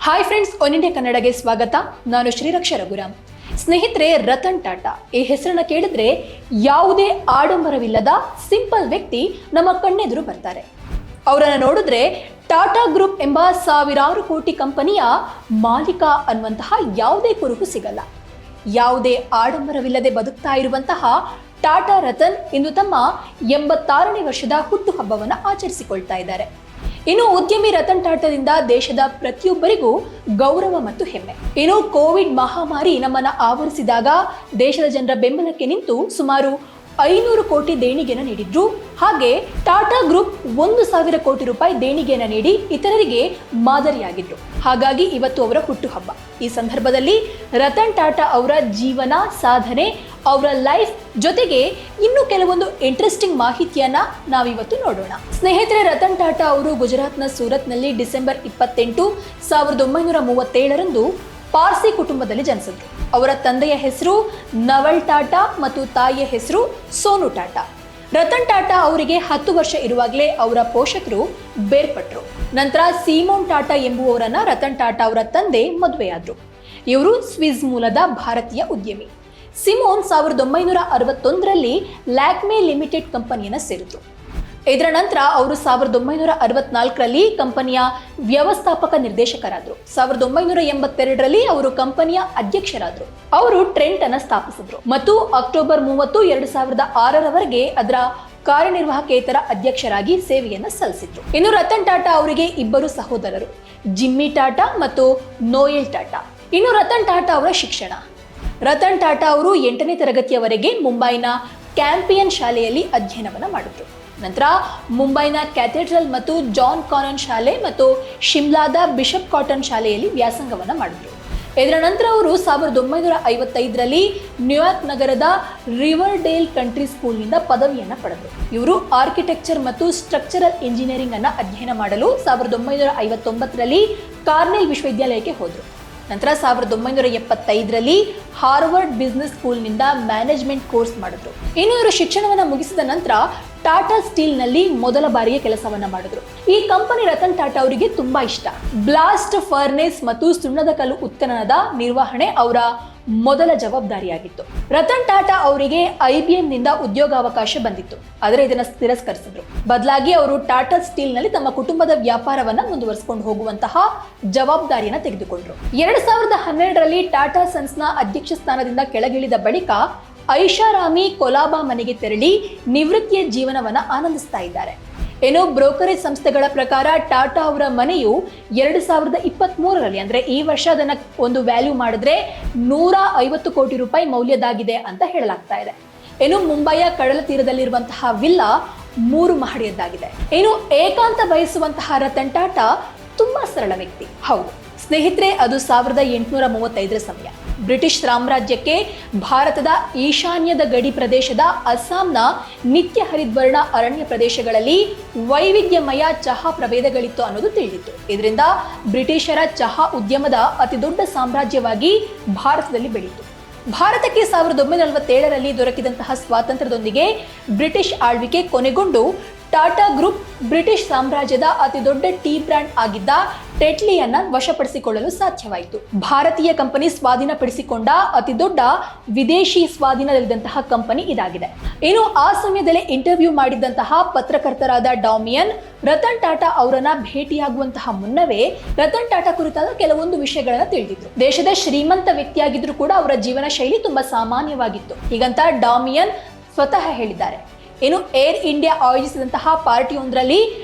Hi friends, one India ಕನ್ನಡಗೆ ಸ್ವಾಗತ. ನಾನು ಶ್ರೀರಕ್ಷಾ ರಘುರಾಮ್. ಸ್ನೇಹಿತರೆ, ರತನ್ ಟಾಟಾ ಈ ಹೆಸರನ್ನ ಕೇಳಿದ್ರೆ ಯಾವುದೇ ಆಡಂಬರವಿಲ್ಲದ ಸಿಂಪಲ್ ವ್ಯಕ್ತಿ ನಮ್ಮ ಕಣ್ಣೆದುರು ಬರ್ತಾರೆ. ಅವರನ್ನು ನೋಡಿದ್ರೆ ಟಾಟಾ ಗ್ರೂಪ್ ಎಂಬ ಸಾವಿರಾರು ಕೋಟಿ ಕಂಪನಿಯ ಮಾಲೀಕ ಅನ್ನುವಂತಹ ಯಾವುದೇ ಕುರುಹು ಸಿಗಲ್ಲ. ಯಾವುದೇ ಆಡಂಬರವಿಲ್ಲದೆ ಬದುಕ್ತಾ ಇರುವಂತಹ ಟಾಟಾ ರತನ್ ಇಂದು ತಮ್ಮ 86ನೇ ವರ್ಷದ ಹುಟ್ಟುಹಬ್ಬವನ್ನು ಆಚರಿಸಿಕೊಳ್ತಾ ಇದ್ದಾರೆ. ಇನ್ನು ಉದ್ಯಮಿ ರತನ್ ಟಾಟಾದಿಂದ ದೇಶದ ಪ್ರತಿಯೊಬ್ಬರಿಗೂ ಗೌರವ ಮತ್ತು ಹೆಮ್ಮೆ. ಇನ್ನು ಕೋವಿಡ್ ಮಹಾಮಾರಿ ನಮ್ಮನ್ನು ಆವರಿಸಿದಾಗ ದೇಶದ ಜನರ ಬೆಂಬಲಕ್ಕೆ ನಿಂತು ಸುಮಾರು 500 ಕೋಟಿ ದೇಣಿಗೆಯನ್ನು ನೀಡಿದ್ರು. ಹಾಗೆ ಟಾಟಾ ಗ್ರೂಪ್ 1,000 ಕೋಟಿ ರೂಪಾಯಿ ದೇಣಿಗೆಯನ್ನು ನೀಡಿ ಇತರರಿಗೆ ಮಾದರಿಯಾಗಿದ್ರು. ಹಾಗಾಗಿ ಇವತ್ತು ಅವರ ಹುಟ್ಟುಹಬ್ಬ. ಈ ಸಂದರ್ಭದಲ್ಲಿ ರತನ್ ಟಾಟಾ ಅವರ ಜೀವನ, ಸಾಧನೆ, ಅವರ ಲೈಫ್ ಜೊತೆಗೆ ಇನ್ನು ಕೆಲವೊಂದು ಇಂಟ್ರೆಸ್ಟಿಂಗ್ ಮಾಹಿತಿಯನ್ನ ನಾವಿವತ್ತು ನೋಡೋಣ. ಸ್ನೇಹಿತರೆ, ರತನ್ ಟಾಟಾ ಅವರು ಗುಜರಾತ್ನ ಸೂರತ್ನಲ್ಲಿ ಡಿಸೆಂಬರ್ 28, 1937ರಂದು ಪಾರ್ಸಿ ಕುಟುಂಬದಲ್ಲಿ ಜನಿಸಿದ್ರು. ಅವರ ತಂದೆಯ ಹೆಸರು ನವಲ್ ಟಾಟಾ ಮತ್ತು ತಾಯಿಯ ಹೆಸರು ಸೋನು ಟಾಟಾ. ರತನ್ ಟಾಟಾ ಅವರಿಗೆ 10 ವರ್ಷ ಇರುವಾಗಲೇ ಅವರ ಪೋಷಕರು ಬೇರ್ಪಟ್ಟರು. ನಂತರ ಸೀಮೋನ್ ಟಾಟಾ ಎಂಬುವವರನ್ನ ರತನ್ ಟಾಟಾ ಅವರ ತಂದೆ ಮದುವೆಯಾದ್ರು. ಇವರು ಸ್ವಿಸ್ ಮೂಲದ ಭಾರತೀಯ ಉದ್ಯಮಿ. ಸಿಮೋನ್ 1961ರಲ್ಲಿ ಲ್ಯಾಕ್ಮೆ ಲಿಮಿಟೆಡ್ ಕಂಪನಿಯನ್ನು ಸೇರಿದ್ರು. ಇದರ ನಂತರ ಅವರು 1964ರಲ್ಲಿ ಕಂಪನಿಯ ವ್ಯವಸ್ಥಾಪಕ ನಿರ್ದೇಶಕರಾದರು. 1982ರಲ್ಲಿ ಅವರು ಕಂಪನಿಯ ಅಧ್ಯಕ್ಷರಾದರು. ಅವರು ಟ್ರೆಂಟ್ ಅನ್ನು ಸ್ಥಾಪಿಸಿದ್ರು ಮತ್ತು ಅಕ್ಟೋಬರ್ 30, 2006ರವರೆಗೆ ಅದರ ಕಾರ್ಯನಿರ್ವಾಹಕೇತರ ಅಧ್ಯಕ್ಷರಾಗಿ ಸೇವೆಯನ್ನು ಸಲ್ಲಿಸಿದ್ರು. ಇನ್ನು ರತನ್ ಟಾಟಾ ಅವರಿಗೆ ಇಬ್ಬರು ಸಹೋದರರು, ಜಿಮ್ಮಿ ಟಾಟಾ ಮತ್ತು ನೋಯೆಲ್ ಟಾಟಾ. ಇನ್ನು ರತನ್ ಟಾಟಾ ಅವರ ಶಿಕ್ಷಣ. ರತನ್ ಟಾಟಾ ಅವರು 8ನೇ ತರಗತಿಯವರೆಗೆ ಮುಂಬೈನ ಕ್ಯಾಂಪಿಯನ್ ಶಾಲೆಯಲ್ಲಿ ಅಧ್ಯಯನವನ್ನು ಮಾಡಿದ್ರು. ನಂತರ ಮುಂಬೈನ ಕ್ಯಾಥೆಡ್ರಲ್ ಮತ್ತು ಜಾನ್ ಕಾನನ್ ಶಾಲೆ ಮತ್ತು ಶಿಮ್ಲಾದ ಬಿಷಪ್ ಕಾಟನ್ ಶಾಲೆಯಲ್ಲಿ ವ್ಯಾಸಂಗವನ್ನು ಮಾಡಿದ್ರು. ಇದರ ನಂತರ ಅವರು 1955ರಲ್ಲಿ ನ್ಯೂಯಾರ್ಕ್ ನಗರದ ರಿವರ್ ಡೇಲ್ ಕಂಟ್ರಿ ಸ್ಕೂಲ್ನಿಂದ ಪದವಿಯನ್ನು ಪಡೆದರು. ಇವರು ಆರ್ಕಿಟೆಕ್ಚರ್ ಮತ್ತು ಸ್ಟ್ರಕ್ಚರಲ್ ಇಂಜಿನಿಯರಿಂಗ್ ಅನ್ನು ಅಧ್ಯಯನ ಮಾಡಲು 1959ರಲ್ಲಿ ಕಾರ್ನೆಲ್ ವಿಶ್ವವಿದ್ಯಾಲಯಕ್ಕೆ ಹೋದರು. ನಂತರ 1975ರಲ್ಲಿ ಹಾರ್ವರ್ಡ್ ಬಿಸ್ನೆಸ್ ಸ್ಕೂಲ್ನಿಂದ ಮ್ಯಾನೇಜ್ಮೆಂಟ್ ಕೋರ್ಸ್ ಮಾಡಿದ್ರು. ಇನ್ನು ಇವರು ಶಿಕ್ಷಣವನ್ನು ಮುಗಿಸಿದ ನಂತರ ಟಾಟಾ ಸ್ಟೀಲ್ನಲ್ಲಿ ಮೊದಲ ಬಾರಿಗೆ ಕೆಲಸವನ್ನ ಮಾಡಿದ್ರು. ಈ ಕಂಪನಿ ರತನ್ ಟಾಟಾ ಅವರಿಗೆ ತುಂಬಾ ಇಷ್ಟ. ಬ್ಲಾಸ್ಟ್ ಫರ್ನೇಸ್ ಮತ್ತು ಸುಣ್ಣದ ಕಲ್ಲು ಉತ್ಖನನದ ನಿರ್ವಹಣೆ ಅವರ ಮೊದಲ ಜವಾಬ್ದಾರಿಯಾಗಿತ್ತು. ರತನ್ ಟಾಟಾ ಅವರಿಗೆ IBM ನಿಂದ ಉದ್ಯೋಗಾವಕಾಶ ಬಂದಿತ್ತು, ಆದರೆ ಇದನ್ನು ತಿರಸ್ಕರಿಸಿದ್ರು. ಬದಲಾಗಿ ಅವರು ಟಾಟಾ ಸ್ಟೀಲ್ನಲ್ಲಿ ತಮ್ಮ ಕುಟುಂಬದ ವ್ಯಾಪಾರವನ್ನ ಮುಂದುವರಿಸಿಕೊಂಡು ಹೋಗುವಂತಹ ಜವಾಬ್ದಾರಿಯನ್ನು ತೆಗೆದುಕೊಂಡ್ರು. 2012ರಲ್ಲಿ ಟಾಟಾ ಸನ್ಸ್ನ ಅಧ್ಯಕ್ಷ ಸ್ಥಾನದಿಂದ ಕೆಳಗಿಳಿದ ಬಳಿಕ ಐಷಾರಾಮಿ ಕೊಲಾಬಾ ಮನೆಗೆ ತೆರಳಿ ನಿವೃತ್ತಿಯ ಜೀವನವನ್ನ ಆನಂದಿಸ್ತಾ ಇದ್ದಾರೆ. ಏನೋ ಬ್ರೋಕರೇಜ್ ಸಂಸ್ಥೆಗಳ ಪ್ರಕಾರ ಟಾಟಾ ಅವರ ಮನೆಯು 2023ರಲ್ಲಿ ಅಂದ್ರೆ ಈ ವರ್ಷ ಅದನ್ನ ಒಂದು ವ್ಯಾಲ್ಯೂ ಮಾಡಿದ್ರೆ 150 ಕೋಟಿ ರೂಪಾಯಿ ಮೌಲ್ಯದಾಗಿದೆ ಅಂತ ಹೇಳಲಾಗ್ತಾ ಇದೆ. ಏನು ಮುಂಬೈಯ ಕಡಲ ತೀರದಲ್ಲಿರುವಂತಹ ವಿಲ್ಲಾ 3 ಮಹಡಿಯದ್ದಾಗಿದೆ. ಏನು ಏಕಾಂತ ಬಯಸುವಂತಹ ರತನ್ ಟಾಟಾ ತುಂಬಾ ಸರಳ ವ್ಯಕ್ತಿ. ಹೌದು ಸ್ನೇಹಿತರೆ, ಅದು 1835ರ ಸಮಯ. ಬ್ರಿಟಿಷ್ ಸಾಮ್ರಾಜ್ಯಕ್ಕೆ ಭಾರತದ ಈಶಾನ್ಯದ ಗಡಿ ಪ್ರದೇಶದ ಅಸ್ಸಾಂನ ನಿತ್ಯ ಹರಿದ್ವರ್ಣ ಅರಣ್ಯ ಪ್ರದೇಶಗಳಲ್ಲಿ ವೈವಿಧ್ಯಮಯ ಚಹಾ ಪ್ರಭೇದಗಳಿತ್ತು ಅನ್ನೋದು ತಿಳಿದಿತ್ತು. ಇದರಿಂದ ಬ್ರಿಟಿಷರ ಚಹಾ ಉದ್ಯಮದ ಅತಿ ದೊಡ್ಡ ಸಾಮ್ರಾಜ್ಯವಾಗಿ ಭಾರತದಲ್ಲಿ ಬೆಳೀತು. ಭಾರತಕ್ಕೆ 1947ರಲ್ಲಿ ದೊರಕಿದಂತಹ ಸ್ವಾತಂತ್ರ್ಯದೊಂದಿಗೆ ಬ್ರಿಟಿಷ್ ಆಳ್ವಿಕೆ ಕೊನೆಗೊಂಡು ಟಾಟಾ ಗ್ರೂಪ್ ಬ್ರಿಟಿಷ್ ಸಾಮ್ರಾಜ್ಯದ ಅತಿ ದೊಡ್ಡ ಟೀ ಬ್ರ್ಯಾಂಡ್ ಆಗಿದ್ದ ಟೆಟ್ಲಿಯನ್ನ ವಶಪಡಿಸಿಕೊಳ್ಳಲು ಸಾಧ್ಯವಾಯಿತು. ಭಾರತೀಯ ಕಂಪನಿ ಸ್ವಾಧೀನಪಡಿಸಿಕೊಂಡ ಅತಿ ದೊಡ್ಡ ವಿದೇಶಿ ಸ್ವಾಧೀನದಲ್ಲಿದ್ದಂತಹ ಕಂಪನಿ ಇದಾಗಿದೆ. ಇನ್ನು ಆ ಸಮಯದಲ್ಲಿ ಇಂಟರ್ವ್ಯೂ ಮಾಡಿದ್ದಂತಹ ಪತ್ರಕರ್ತರಾದ ಡಾಮಿಯನ್ ರತನ್ ಟಾಟಾ ಅವರನ್ನ ಭೇಟಿಯಾಗುವಂತಹ ಮುನ್ನವೇ ರತನ್ ಟಾಟಾ ಕುರಿತಾದ ಕೆಲವೊಂದು ವಿಷಯಗಳನ್ನ ತಿಳಿದಿದ್ರು. ದೇಶದ ಶ್ರೀಮಂತ ವ್ಯಕ್ತಿಯಾಗಿದ್ರು ಕೂಡ ಅವರ ಜೀವನ ಶೈಲಿ ತುಂಬಾ ಸಾಮಾನ್ಯವಾಗಿತ್ತು. ಹೀಗಂತ ಡಾಮಿಯನ್ ಸ್ವತಃ ಹೇಳಿದ್ದಾರೆ. ಇನ್ನು ಏರ್ ಇಂಡಿಯಾ ಆಯೋಜಿಸಿದಂತಹ ಪಾರ್ಟಿಯೊಂದರಲ್ಲಿ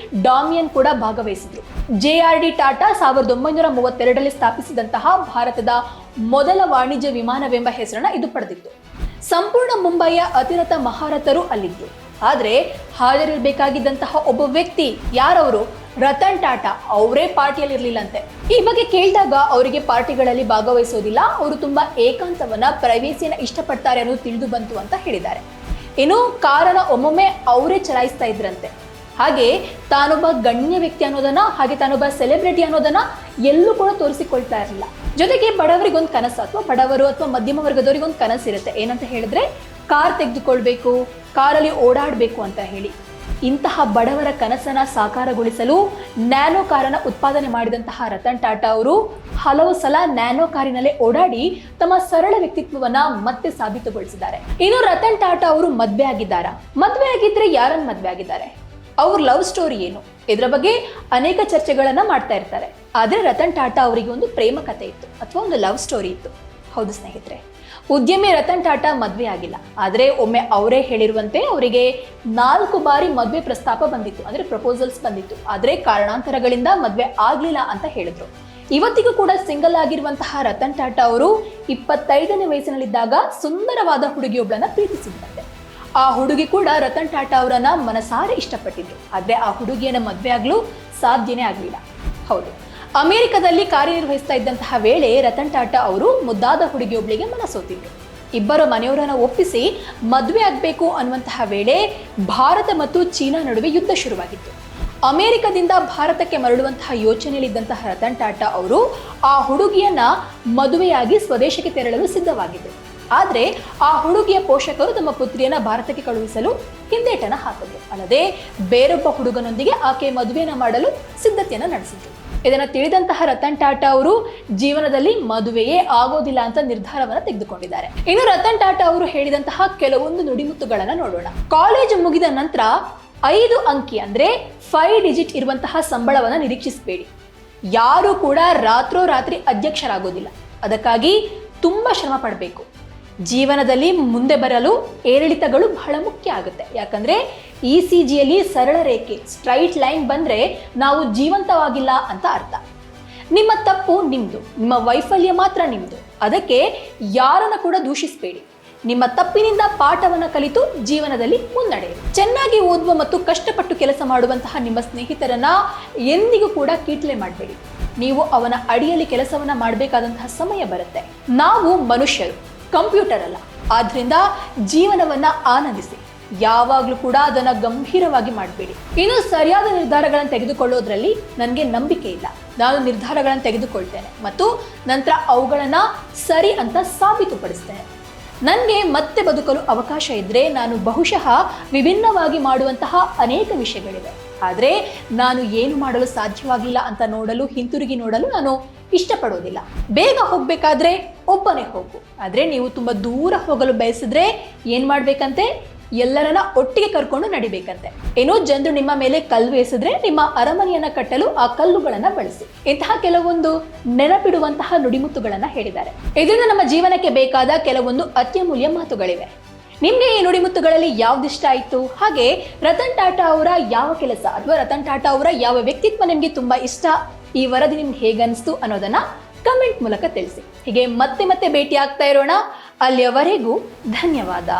ಡಾಮಿಯನ್ ಕೂಡ ಭಾಗವಹಿಸಿದ್ರು. JRD ಟಾಟಾ 1932ರಲ್ಲಿ ಸ್ಥಾಪಿಸಿದಂತಹ ಭಾರತದ ಮೊದಲ ವಾಣಿಜ್ಯ ವಿಮಾನವೆಂಬ ಹೆಸರನ್ನ ಇದು ಪಡೆದಿತ್ತು. ಸಂಪೂರ್ಣ ಮುಂಬೈಯ ಅತಿರಥ ಮಹಾರಥರು ಅಲ್ಲಿದ್ರು. ಆದ್ರೆ ಹಾಜರಿರಬೇಕಾಗಿದ್ದಂತಹ ಒಬ್ಬ ವ್ಯಕ್ತಿ ಯಾರವರು? ರತನ್ ಟಾಟಾ ಅವರೇ ಪಾರ್ಟಿಯಲ್ಲಿ ಇರ್ಲಿಲ್ಲಂತೆ. ಈ ಬಗ್ಗೆ ಕೇಳಿದಾಗ ಅವರಿಗೆ ಪಾರ್ಟಿಗಳಲ್ಲಿ ಭಾಗವಹಿಸೋದಿಲ್ಲ, ಅವರು ತುಂಬಾ ಏಕಾಂತವನ್ನ, ಪ್ರೈವೇಸಿಯನ್ನ ಇಷ್ಟಪಡ್ತಾರೆ ಅನ್ನೋದು ತಿಳಿದು ಬಂತು ಅಂತ ಹೇಳಿದ್ದಾರೆ. ಇನ್ನು ಕಾರನ್ನ ಒಮ್ಮೊಮ್ಮೆ ಅವರೇ ಚಲಾಯಿಸ್ತಾ ಇದ್ರಂತೆ. ಹಾಗೆ ತಾನೊಬ್ಬ ಗಣ್ಯ ವ್ಯಕ್ತಿ ಅನ್ನೋದನ್ನ, ಹಾಗೆ ತಾನೊಬ್ಬ ಸೆಲೆಬ್ರಿಟಿ ಅನ್ನೋದನ್ನ ಎಲ್ಲೂ ಕೂಡ ತೋರಿಸಿಕೊಳ್ತಾ ಇರಲಿಲ್ಲ. ಜೊತೆಗೆ ಬಡವರಿಗೊಂದು ಕನಸು, ಅಥವಾ ಬಡವರು ಅಥವಾ ಮಧ್ಯಮ ವರ್ಗದವರಿಗೊಂದು ಕನಸು ಇರುತ್ತೆ. ಏನಂತ ಹೇಳಿದ್ರೆ ಕಾರ್ ತೆಗೆದುಕೊಳ್ಬೇಕು, ಕಾರಲ್ಲಿ ಓಡಾಡಬೇಕು ಅಂತ ಹೇಳಿ. ಇಂತಹ ಬಡವರ ಕನಸನ್ನ ಸಾಕಾರಗೊಳಿಸಲು ನ್ಯಾನೋ ಕಾರನ್ನು ಉತ್ಪಾದನೆ ಮಾಡಿದಂತಹ ರತನ್ ಟಾಟಾ ಅವರು ಹಲವು ಸಲ ನ್ಯಾನೋ ಕಾರಿನಲ್ಲೇ ಓಡಾಡಿ ತಮ್ಮ ಸರಳ ವ್ಯಕ್ತಿತ್ವವನ್ನ ಮತ್ತೆ ಸಾಬೀತುಗೊಳಿಸಿದ್ದಾರೆ. ಇನ್ನು ರತನ್ ಟಾಟಾ ಅವರು ಮದ್ವೆ ಆಗಿದ್ದಾರಾ? ಮದ್ವೆ ಆಗಿದ್ರೆ ಯಾರನ್ನ ಮದ್ವೆ ಆಗಿದ್ದಾರೆ? ಅವ್ರ ಲವ್ ಸ್ಟೋರಿ ಏನು? ಇದರ ಬಗ್ಗೆ ಅನೇಕ ಚರ್ಚೆಗಳನ್ನ ಮಾಡ್ತಾ ಇರ್ತಾರೆ. ಆದ್ರೆ ರತನ್ ಟಾಟಾ ಅವರಿಗೆ ಒಂದು ಪ್ರೇಮ ಕಥೆ ಇತ್ತು ಅಥವಾ ಒಂದು ಲವ್ ಸ್ಟೋರಿ ಇತ್ತು. ಹೌದು ಸ್ನೇಹಿತರೆ, ಉದ್ಯಮಿ ರತನ್ ಟಾಟಾ ಮದ್ವೆ ಆಗಿಲ್ಲ. ಆದ್ರೆ ಒಮ್ಮೆ ಅವರೇ ಹೇಳಿರುವಂತೆ ಅವರಿಗೆ 4 ಬಾರಿ ಮದ್ವೆ ಪ್ರಸ್ತಾಪ ಬಂದಿತ್ತು, ಅಂದ್ರೆ ಪ್ರಪೋಸಲ್ಸ್ ಬಂದಿತ್ತು. ಆದ್ರೆ ಕಾರಣಾಂತರಗಳಿಂದ ಮದ್ವೆ ಆಗ್ಲಿಲ್ಲ ಅಂತ ಹೇಳಿದ್ರು. ಇವತ್ತಿಗೂ ಕೂಡ ಸಿಂಗಲ್ ಆಗಿರುವಂತಹ ರತನ್ ಟಾಟಾ ಅವರು 25ನೇ ವಯಸ್ಸಿನಲ್ಲಿದ್ದಾಗ ಸುಂದರವಾದ ಹುಡುಗಿಯೊಬ್ಬಳನ್ನ ಪ್ರೀತಿಸಿದ್ದಂತೆ. ಆ ಹುಡುಗಿ ಕೂಡ ರತನ್ ಟಾಟಾ ಅವರನ್ನ ಮನಸಾರೆ ಇಷ್ಟಪಟ್ಟಿದ್ರು. ಆದ್ರೆ ಆ ಹುಡುಗಿಯನ್ನ ಮದ್ವೆ ಆಗ್ಲು ಸಾಧ್ಯನೇ ಆಗ್ಲಿಲ್ಲ. ಹೌದು, ಅಮೆರಿಕದಲ್ಲಿ ಕಾರ್ಯನಿರ್ವಹಿಸ್ತಾ ಇದ್ದಂತಹ ವೇಳೆ ರತನ್ ಟಾಟಾ ಅವರು ಮುದ್ದಾದ ಹುಡುಗಿಯೊಬ್ಬಳಿಗೆ ಮನಸೋತಿದ್ರು. ಇಬ್ಬರ ಮನೆಯವರನ್ನ ಒಪ್ಪಿಸಿ ಮದುವೆ ಆಗ್ಬೇಕು ಅನ್ನುವಂತಹ ವೇಳೆ ಭಾರತ ಮತ್ತು ಚೀನಾ ನಡುವೆ ಯುದ್ಧ ಶುರುವಾಗಿತ್ತು. ಅಮೆರಿಕದಿಂದ ಭಾರತಕ್ಕೆ ಮರಳುವಂತಹ ಯೋಚನೆಯಲ್ಲಿದ್ದಂತಹ ರತನ್ ಟಾಟಾ ಅವರು ಆ ಹುಡುಗಿಯನ್ನ ಮದುವೆಯಾಗಿ ಸ್ವದೇಶಕ್ಕೆ ತೆರಳಲು ಸಿದ್ಧವಾಗಿದ್ದರು. ಆದ್ರೆ ಆ ಹುಡುಗಿಯ ಪೋಷಕರು ತಮ್ಮ ಪುತ್ರಿಯನ್ನ ಭಾರತಕ್ಕೆ ಕಳುಹಿಸಲು ಹಿಂದೇಟನ ಹಾಕಿದ್ರು. ಅಲ್ಲದೆ ಬೇರೊಬ್ಬ ಹುಡುಗನೊಂದಿಗೆ ಆಕೆ ಮದುವೆಯನ್ನ ಮಾಡಲು ಸಿದ್ಧತೆಯನ್ನ ನಡೆಸಿದ್ರು. ಇದನ್ನ ತಿಳಿದಂತಹ ರತನ್ ಟಾಟಾ ಅವರು ಜೀವನದಲ್ಲಿ ಮದುವೆಯೇ ಆಗೋದಿಲ್ಲ ಅಂತ ನಿರ್ಧಾರವನ್ನ ತೆಗೆದುಕೊಂಡಿದ್ದಾರೆ. ಇನ್ನು ರತನ್ ಟಾಟಾ ಅವರು ಹೇಳಿದಂತಹ ಕೆಲವೊಂದು ನುಡಿಮುತ್ತುಗಳನ್ನ ನೋಡೋಣ. ಕಾಲೇಜು ಮುಗಿದ ನಂತರ 5 ಅಂಕಿ ಅಂದ್ರೆ 5 ಡಿಜಿಟ್ ಇರುವಂತಹ ಸಂಬಳವನ್ನ ನಿರೀಕ್ಷಿಸಬೇಡಿ. ಯಾರು ಕೂಡ ರಾತ್ರೋರಾತ್ರಿ ಅಧ್ಯಕ್ಷರಾಗೋದಿಲ್ಲ. ಅದಕ್ಕಾಗಿ ತುಂಬಾ ಶ್ರಮ ಪಡಬೇಕು. ಜೀವನದಲ್ಲಿ ಮುಂದೆ ಬರಲು ಏರಿಳಿತಗಳು ಬಹಳ ಮುಖ್ಯ ಆಗುತ್ತೆ. ಯಾಕಂದ್ರೆ ECGಯಲ್ಲಿ ಸರಳ ರೇಖೆ ಸ್ಟ್ರೈಟ್ ಲೈನ್ ಬಂದ್ರೆ ನಾವು ಜೀವಂತವಾಗಿಲ್ಲ ಅಂತ ಅರ್ಥ. ನಿಮ್ಮ ತಪ್ಪು ನಿಮ್ದು, ನಿಮ್ಮ ವೈಫಲ್ಯ ಮಾತ್ರ ನಿಮ್ದು. ಅದಕ್ಕೆ ಯಾರನ್ನ ಕೂಡ ದೂಷಿಸಬೇಡಿ. ನಿಮ್ಮ ತಪ್ಪಿನಿಂದ ಪಾಠವನ್ನ ಕಲಿತು ಜೀವನದಲ್ಲಿ ಮುನ್ನಡೆಯಿರಿ. ಚೆನ್ನಾಗಿ ಓದುವ ಮತ್ತು ಕಷ್ಟಪಟ್ಟು ಕೆಲಸ ಮಾಡುವಂತಹ ನಿಮ್ಮ ಸ್ನೇಹಿತರನ್ನ ಎಂದಿಗೂ ಕೂಡ ಕೀಟ್ಲೆ ಮಾಡಬೇಡಿ. ನೀವು ಅವನ ಅಡಿಯಲ್ಲಿ ಕೆಲಸವನ್ನ ಮಾಡಬೇಕಾದಂತಹ ಸಮಯ ಬರುತ್ತೆ. ನಾವು ಮನುಷ್ಯರು, ಕಂಪ್ಯೂಟರ್ ಅಲ್ಲ. ಆದ್ರಿಂದ ಜೀವನವನ್ನ ಆನಂದಿಸಿ. ಯಾವಾಗ್ಲೂ ಕೂಡ ಅದನ್ನ ಗಂಭೀರವಾಗಿ ಮಾಡಬೇಡಿ. ಇನ್ನು ಸರಿಯಾದ ನಿರ್ಧಾರಗಳನ್ನು ತೆಗೆದುಕೊಳ್ಳೋದ್ರಲ್ಲಿ ನನಗೆ ನಂಬಿಕೆ ಇಲ್ಲ. ನಾನು ನಿರ್ಧಾರಗಳನ್ನು ತೆಗೆದುಕೊಳ್ತೇನೆ ಮತ್ತು ನಂತರ ಅವುಗಳನ್ನ ಸರಿ ಅಂತ ಸಾಬೀತುಪಡಿಸ್ತೇನೆ. ನನಗೆ ಮತ್ತೆ ಬದುಕಲು ಅವಕಾಶ ಇದ್ರೆ ನಾನು ಬಹುಶಃ ವಿಭಿನ್ನವಾಗಿ ಮಾಡುವಂತಹ ಅನೇಕ ವಿಷಯಗಳಿವೆ. ಆದರೆ ನಾನು ಏನು ಮಾಡಲು ಸಾಧ್ಯವಾಗಿಲ್ಲ ಅಂತ ಹಿಂತಿರುಗಿ ನೋಡಲು ನಾನು ಇಷ್ಟಪಡೋದಿಲ್ಲ. ಬೇಗ ಹೋಗ್ಬೇಕಾದ್ರೆ ಒಬ್ಬನೇ ಹೋಗು. ಆದ್ರೆ ನೀವು ತುಂಬಾ ದೂರ ಹೋಗಲು ಬಯಸಿದ್ರೆ ಏನ್ ಮಾಡ್ಬೇಕಂತೆ? ಎಲ್ಲರನ್ನ ಒಟ್ಟಿಗೆ ಕರ್ಕೊಂಡು ನಡಿಬೇಕಂತೆ. ಏನೋ ಜನರು ನಿಮ್ಮ ಮೇಲೆ ಕಲ್ಲು ಎಸೆದ್ರೆ ನಿಮ್ಮ ಅರಮನೆಯನ್ನ ಕಟ್ಟಲು ಆ ಕಲ್ಲುಗಳನ್ನ ಬಳಸಿ. ಇಂತಹ ಕೆಲವೊಂದು ನೆನಪಿಡುವಂತಹ ನುಡಿಮುತ್ತುಗಳನ್ನ ಹೇಳಿದ್ದಾರೆ. ಇದರಿಂದ ನಮ್ಮ ಜೀವನಕ್ಕೆ ಬೇಕಾದ ಕೆಲವೊಂದು ಅತ್ಯಮೂಲ್ಯ ಮಾತುಗಳಿವೆ. ನಿಮ್ಗೆ ಈ ನುಡಿಮುತ್ತುಗಳಲ್ಲಿ ಯಾವ್ದಿಷ್ಟ ಆಯ್ತು? ಹಾಗೆ ರತನ್ ಟಾಟಾ ಅವರ ಯಾವ ಕೆಲಸ ಅಥವಾ ರತನ್ ಟಾಟಾ ಅವರ ಯಾವ ವ್ಯಕ್ತಿತ್ವ ನಿಮ್ಗೆ ತುಂಬಾ ಇಷ್ಟ? ಈ ವರದಿ ನಿಮ್ಗೆ ಹೇಗನ್ನಿಸ್ತು ಅನ್ನೋದನ್ನ ಕಮೆಂಟ್ ಮೂಲಕ ತಿಳಿಸಿ. ಹೀಗೆ ಮತ್ತೆ ಭೇಟಿ ಆಗ್ತಾ ಇರೋಣ. ಅಲ್ಲಿಯವರೆಗೂ ಧನ್ಯವಾದ.